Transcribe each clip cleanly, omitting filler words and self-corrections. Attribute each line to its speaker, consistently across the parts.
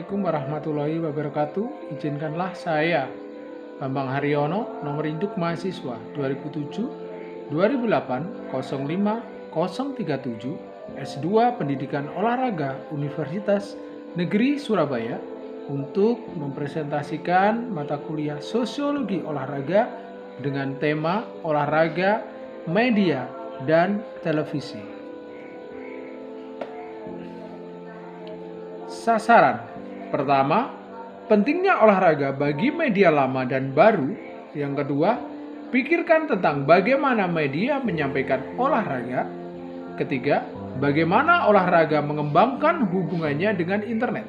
Speaker 1: Assalamualaikum warahmatullahi wabarakatuh. Izinkanlah saya, Bambang Haryono, nomor induk mahasiswa 2007 2008 05 037, S2 Pendidikan Olahraga Universitas Negeri Surabaya, untuk mempresentasikan mata kuliah Sosiologi Olahraga dengan tema olahraga, media, dan televisi. Sasaran pertama, pentingnya olahraga bagi media lama dan baru. Yang kedua, pikirkan tentang bagaimana media menyampaikan olahraga. Ketiga, bagaimana olahraga mengembangkan hubungannya dengan internet.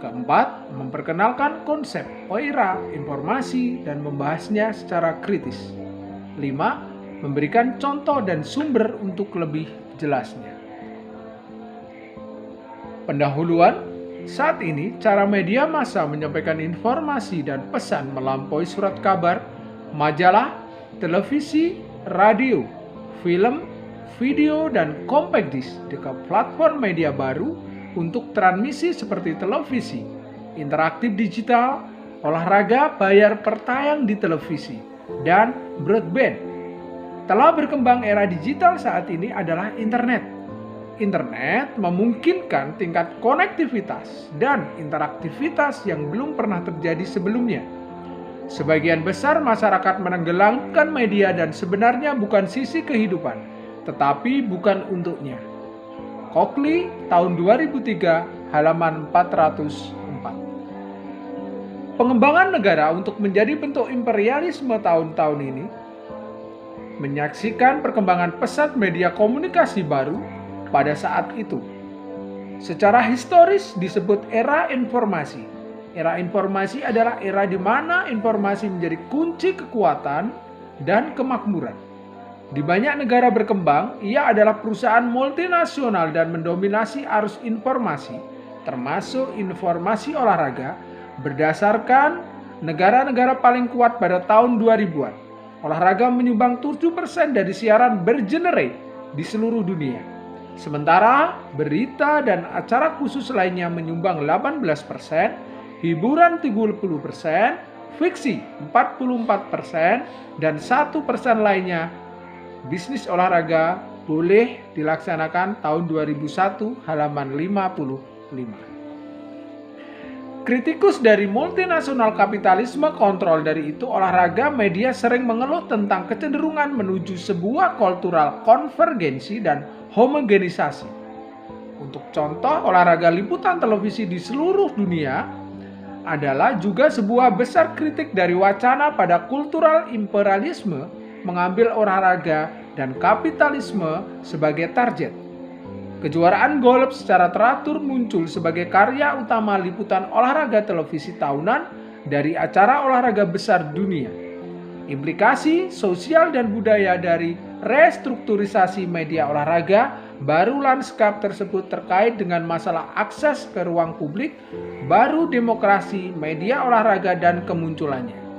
Speaker 1: Keempat, memperkenalkan konsep era informasi dan membahasnya secara kritis. 5. Memberikan contoh dan sumber untuk lebih jelasnya. Pendahuluan. Saat ini, cara media massa menyampaikan informasi dan pesan melampaui surat kabar, majalah, televisi, radio, film, video, dan compact disc ke platform media baru untuk transmisi seperti televisi, interaktif digital, olahraga bayar per tayang di televisi, dan broadband. Telah berkembang era digital saat ini adalah internet. Internet memungkinkan tingkat konektivitas dan interaktivitas yang belum pernah terjadi sebelumnya. Sebagian besar masyarakat menenggelamkan media dan sebenarnya bukan sisi kehidupan, tetapi bukan untuknya. Coakley, tahun 2003, halaman 404. Pengembangan negara untuk menjadi bentuk imperialisme tahun-tahun ini menyaksikan perkembangan pesat media komunikasi baru pada saat itu. Secara historis disebut era informasi. Era informasi adalah era di mana informasi menjadi kunci kekuatan dan kemakmuran. Di banyak negara berkembang, ia adalah perusahaan multinasional dan mendominasi arus informasi, termasuk informasi olahraga, berdasarkan negara-negara paling kuat pada tahun 2000-an. Olahraga menyumbang 7% dari siaran bergenerate di seluruh dunia. Sementara berita dan acara khusus lainnya menyumbang 18%, hiburan 30%, fiksi 44%, dan 1% lainnya bisnis olahraga boleh dilaksanakan tahun 2001 halaman 55. Kritikus dari multinasional kapitalisme kontrol dari itu, olahraga media sering mengeluh tentang kecenderungan menuju sebuah kultural konvergensi dan homogenisasi. Untuk contoh, olahraga liputan televisi di seluruh dunia adalah juga sebuah besar kritik dari wacana pada kultural imperialisme mengambil olahraga dan kapitalisme sebagai target. Kejuaraan golf secara teratur muncul sebagai karya utama liputan olahraga televisi tahunan dari acara olahraga besar dunia. Implikasi sosial dan budaya dari restrukturisasi media olahraga baru lanskap tersebut terkait dengan masalah akses ke ruang publik, baru demokrasi media olahraga dan kemunculannya.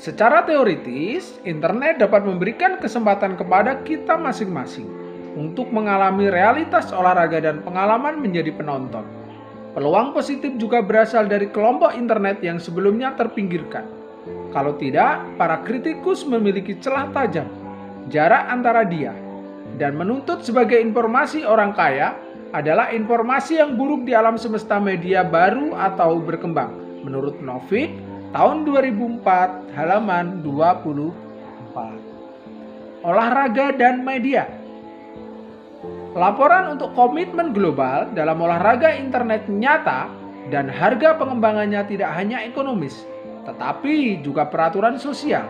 Speaker 1: Secara teoritis, internet dapat memberikan kesempatan kepada kita masing-masing untuk mengalami realitas olahraga dan pengalaman menjadi penonton. Peluang positif juga berasal dari kelompok internet yang sebelumnya terpinggirkan. Kalau tidak, para kritikus memiliki celah tajam, jarak antara dia, dan menuntut sebagai informasi orang kaya adalah informasi yang buruk di alam semesta media baru atau berkembang. Menurut Novick, tahun 2004, halaman 24. Olahraga dan media. Laporan untuk komitmen global dalam olahraga internet nyata dan harga pengembangannya tidak hanya ekonomis, tetapi juga peraturan sosial.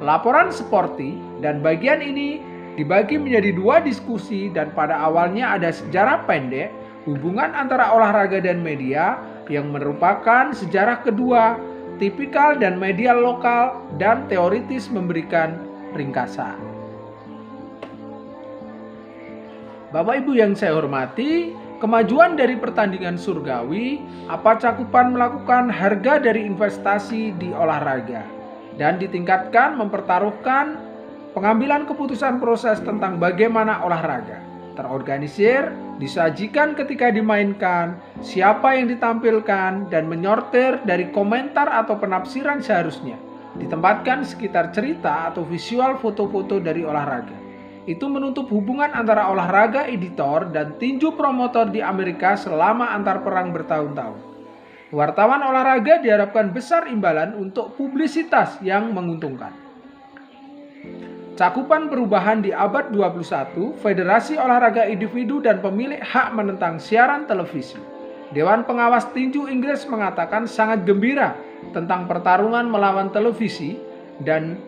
Speaker 1: Laporan seperti dan bagian ini dibagi menjadi dua diskusi, dan pada awalnya ada sejarah pendek hubungan antara olahraga dan media yang merupakan sejarah kedua, tipikal dan media lokal, dan teoritis memberikan ringkasan. Bapak Ibu yang saya hormati, kemajuan dari pertandingan surgawi, apa cakupan melakukan harga dari investasi di olahraga, dan ditingkatkan mempertaruhkan pengambilan keputusan proses tentang bagaimana olahraga. terorganisir, disajikan ketika dimainkan, siapa yang ditampilkan, dan menyortir dari komentar atau penafsiran seharusnya. Ditempatkan sekitar cerita atau visual foto-foto dari olahraga. Itu menutup hubungan antara olahraga editor dan tinju promotor di Amerika selama antar perang bertahun-tahun. Wartawan olahraga diharapkan besar imbalan untuk publisitas yang menguntungkan. Cakupan perubahan di abad 21, Federasi Olahraga Individu dan pemilik hak menentang siaran televisi. Dewan Pengawas Tinju Inggris mengatakan sangat gembira tentang pertarungan melawan televisi dan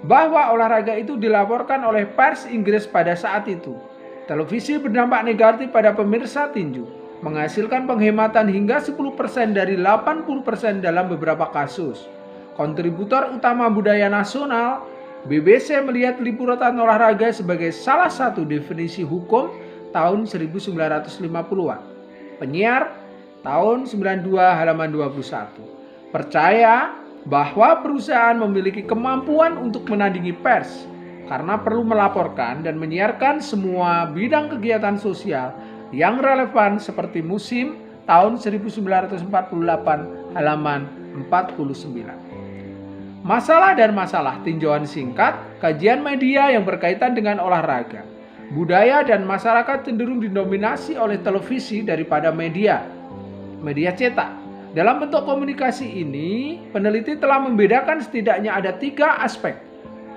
Speaker 1: bahwa olahraga itu dilaporkan oleh pers Inggris pada saat itu. Televisi berdampak negatif pada pemirsa tinju, menghasilkan penghematan hingga 10% dari 80% dalam beberapa kasus. Kontributor utama budaya nasional, BBC melihat liputan olahraga sebagai salah satu definisi hukum tahun 1950-an. Penyiar tahun 92 halaman 21. Percaya bahwa perusahaan memiliki kemampuan untuk menandingi pers karena perlu melaporkan dan menyiarkan semua bidang kegiatan sosial yang relevan seperti musim tahun 1948 halaman 49. Masalah dan masalah tinjauan singkat, kajian media yang berkaitan dengan olahraga. Budaya dan masyarakat cenderung didominasi oleh televisi daripada media cetak. Dalam bentuk komunikasi ini, peneliti telah membedakan setidaknya ada 3 aspek: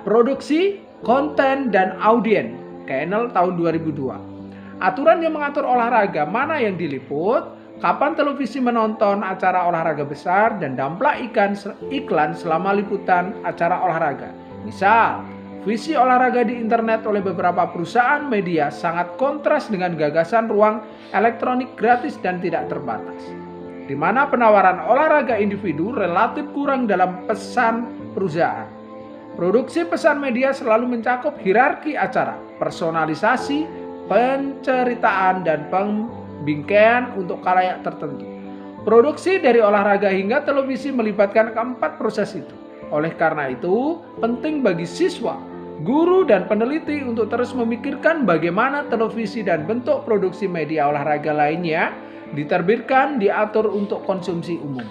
Speaker 1: produksi, konten, dan audien. Kennel tahun 2002. Aturan yang mengatur olahraga mana yang diliput, kapan televisi menonton acara olahraga besar, dan dampak iklan selama liputan acara olahraga. Misal, visi olahraga di internet oleh beberapa perusahaan media sangat kontras dengan gagasan ruang elektronik gratis dan tidak terbatas, di mana penawaran olahraga individu relatif kurang dalam pesan perusahaan. Produksi pesan media selalu mencakup hierarki acara, personalisasi, penceritaan, dan bingkaian untuk khalayak tertentu. Produksi dari olahraga hingga televisi melibatkan keempat proses itu. Oleh karena itu, penting bagi siswa, guru, dan peneliti untuk terus memikirkan bagaimana televisi dan bentuk produksi media olahraga lainnya diterbitkan, diatur untuk konsumsi umum.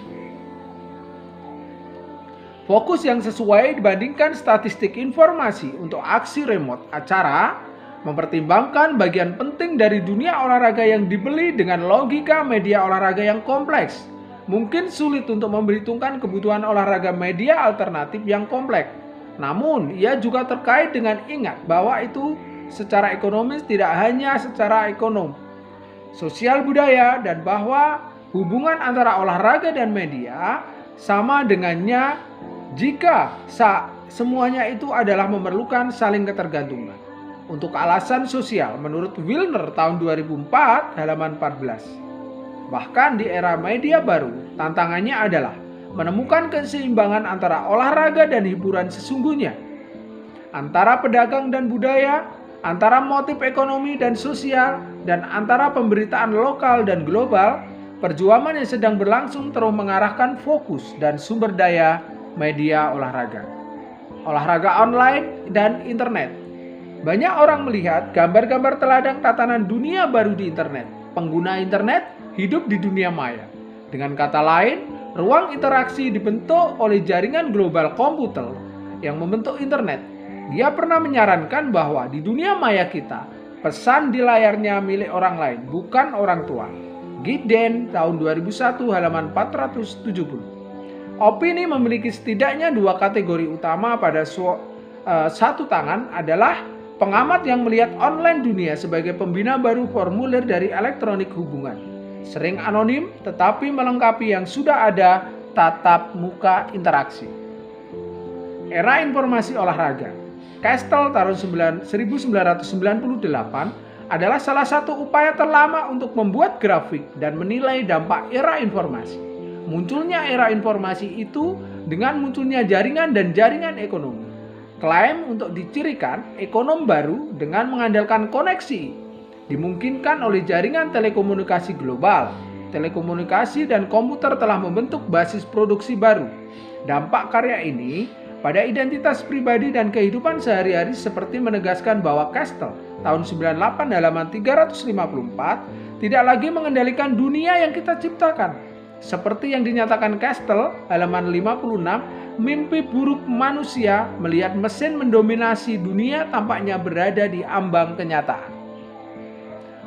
Speaker 1: Fokus yang sesuai dibandingkan statistik informasi untuk aksi remote acara, mempertimbangkan bagian penting dari dunia olahraga yang dibeli dengan logika media olahraga yang kompleks. Mungkin sulit untuk memperhitungkan kebutuhan olahraga media alternatif yang kompleks. Namun, ia juga terkait dengan ingat bahwa itu secara ekonomis tidak hanya secara ekonom, sosial budaya, dan bahwa hubungan antara olahraga dan media sama dengannya jika semuanya itu adalah memerlukan saling ketergantungan. Untuk alasan sosial, menurut Wilner tahun 2004 halaman 14. Bahkan di era media baru, tantangannya adalah menemukan keseimbangan antara olahraga dan hiburan sesungguhnya, antara pedagang dan budaya, antara motif ekonomi dan sosial, dan antara pemberitaan lokal dan global. Perjuangan yang sedang berlangsung terus mengarahkan fokus dan sumber daya media olahraga online dan internet. Banyak orang melihat gambar-gambar teladang tatanan dunia baru di internet. Pengguna internet hidup di dunia maya. Dengan kata lain, ruang interaksi dibentuk oleh jaringan global komputer yang membentuk internet. Dia pernah menyarankan bahwa di dunia maya kita, pesan di layarnya milik orang lain, bukan orang tua. Gideon tahun 2001 halaman 470. Opini memiliki setidaknya 2 kategori utama. Pada satu tangan adalah pengamat yang melihat online dunia sebagai pembina baru formulir dari elektronik hubungan, sering anonim tetapi melengkapi yang sudah ada tatap muka interaksi. Era informasi olahraga. Castell tahun 1998 adalah salah satu upaya terlama untuk membuat grafik dan menilai dampak era informasi. Munculnya era informasi itu dengan munculnya jaringan dan jaringan ekonomi. Klaim untuk dicirikan ekonom baru dengan mengandalkan koneksi dimungkinkan oleh jaringan telekomunikasi global. Telekomunikasi dan komputer telah membentuk basis produksi baru. Dampak karya ini pada identitas pribadi dan kehidupan sehari-hari, seperti menegaskan bahwa Kastel tahun 98 halaman 354 tidak lagi mengendalikan dunia yang kita ciptakan. Seperti yang dinyatakan Kastel halaman 56, mimpi buruk manusia melihat mesin mendominasi dunia tampaknya berada di ambang kenyataan.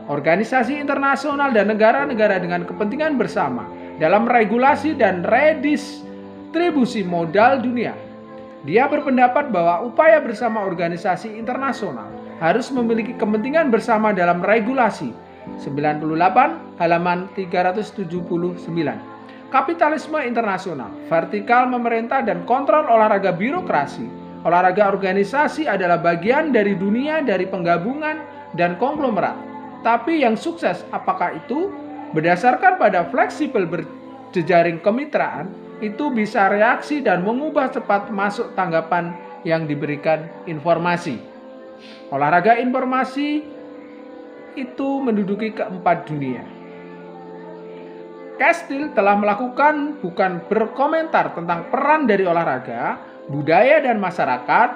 Speaker 1: Organisasi internasional dan negara-negara dengan kepentingan bersama dalam regulasi dan redistribusi modal dunia. Dia berpendapat bahwa upaya bersama organisasi internasional harus memiliki kepentingan bersama dalam regulasi. 98 halaman 379. Kapitalisme internasional, vertikal memerintah dan kontrol olahraga birokrasi. Olahraga organisasi adalah bagian dari dunia dari penggabungan dan konglomerat. Tapi yang sukses apakah itu? Berdasarkan pada fleksibel berjejaring kemitraan, itu bisa reaksi dan mengubah cepat masuk tanggapan yang diberikan informasi. Olahraga informasi itu menduduki keempat dunia. Kastel telah melakukan bukan berkomentar tentang peran dari olahraga, budaya dan masyarakat,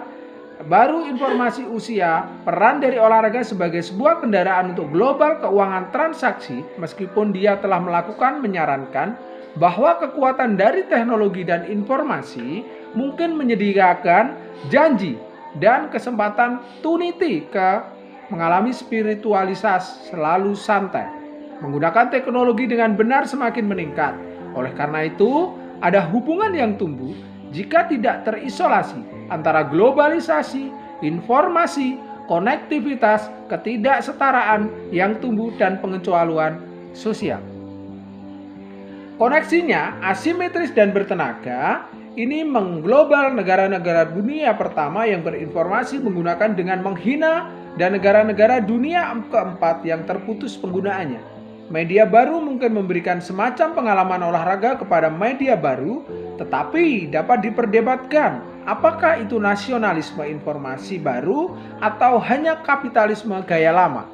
Speaker 1: baru informasi usia, peran dari olahraga sebagai sebuah kendaraan untuk global keuangan transaksi, meskipun dia telah melakukan menyarankan bahwa kekuatan dari teknologi dan informasi mungkin menyediakan janji dan kesempatan tuniti ke mengalami spiritualisasi selalu santai. Menggunakan teknologi dengan benar semakin meningkat. Oleh karena itu, ada hubungan yang tumbuh jika tidak terisolasi antara globalisasi, informasi, konektivitas, ketidaksetaraan yang tumbuh dan pengecualian sosial. Koneksinya asimetris dan bertenaga. Ini mengglobal negara-negara dunia pertama yang berinformasi menggunakan dengan menghina dan negara-negara dunia keempat yang terputus penggunaannya. Media baru mungkin memberikan semacam pengalaman olahraga kepada media baru, tetapi dapat diperdebatkan apakah itu nasionalisme informasi baru atau hanya kapitalisme gaya lama.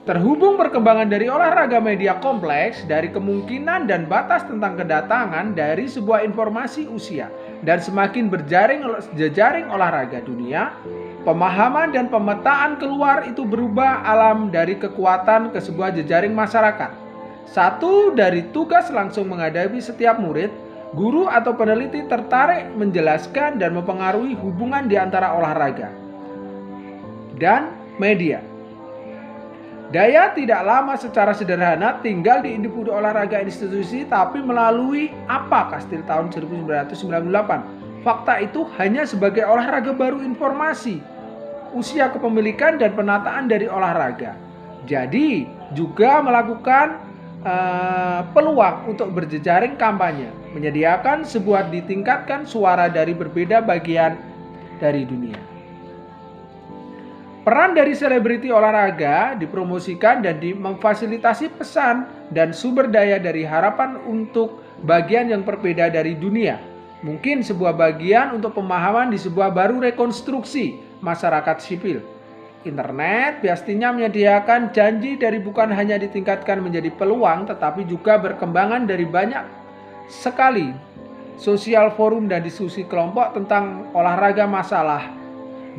Speaker 1: Terhubung perkembangan dari olahraga media kompleks dari kemungkinan dan batas tentang kedatangan dari sebuah informasi usia dan semakin jejaring olahraga dunia, pemahaman dan pemetaan keluar itu berubah alam dari kekuatan ke sebuah jejaring masyarakat. Satu dari tugas langsung menghadapi setiap murid, guru atau peneliti tertarik menjelaskan dan mempengaruhi hubungan di antara olahraga dan media. Daya tidak lama secara sederhana tinggal di individu olahraga institusi, tapi melalui apa Kastel tahun 1998. Fakta itu hanya sebagai olahraga baru informasi, usia kepemilikan dan penataan dari olahraga. Jadi juga melakukan peluang untuk berjejaring kampanye, menyediakan sebuah ditingkatkan suara dari berbeda bagian dari dunia. Peran dari selebriti olahraga dipromosikan dan memfasilitasi pesan dan sumber daya dari harapan untuk bagian yang berbeda dari dunia. Mungkin sebuah bagian untuk pemahaman di sebuah baru rekonstruksi masyarakat sipil. Internet pastinya menyediakan janji dari bukan hanya ditingkatkan menjadi peluang, tetapi juga berkembangan dari banyak sekali sosial forum dan diskusi kelompok tentang olahraga masalah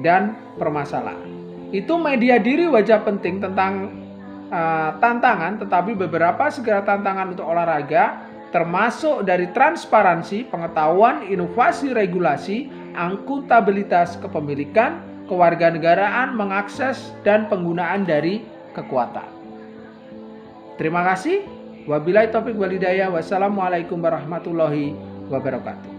Speaker 1: dan permasalahan. Itu media diri wajah penting tentang tantangan, tetapi beberapa segala tantangan untuk olahraga termasuk dari transparansi, pengetahuan, inovasi, regulasi, akuntabilitas kepemilikan, kewarganegaraan, mengakses, dan penggunaan dari kekuatan. Terima kasih. Wabillahi taufiq wal hidayah. Wassalamualaikum warahmatullahi wabarakatuh.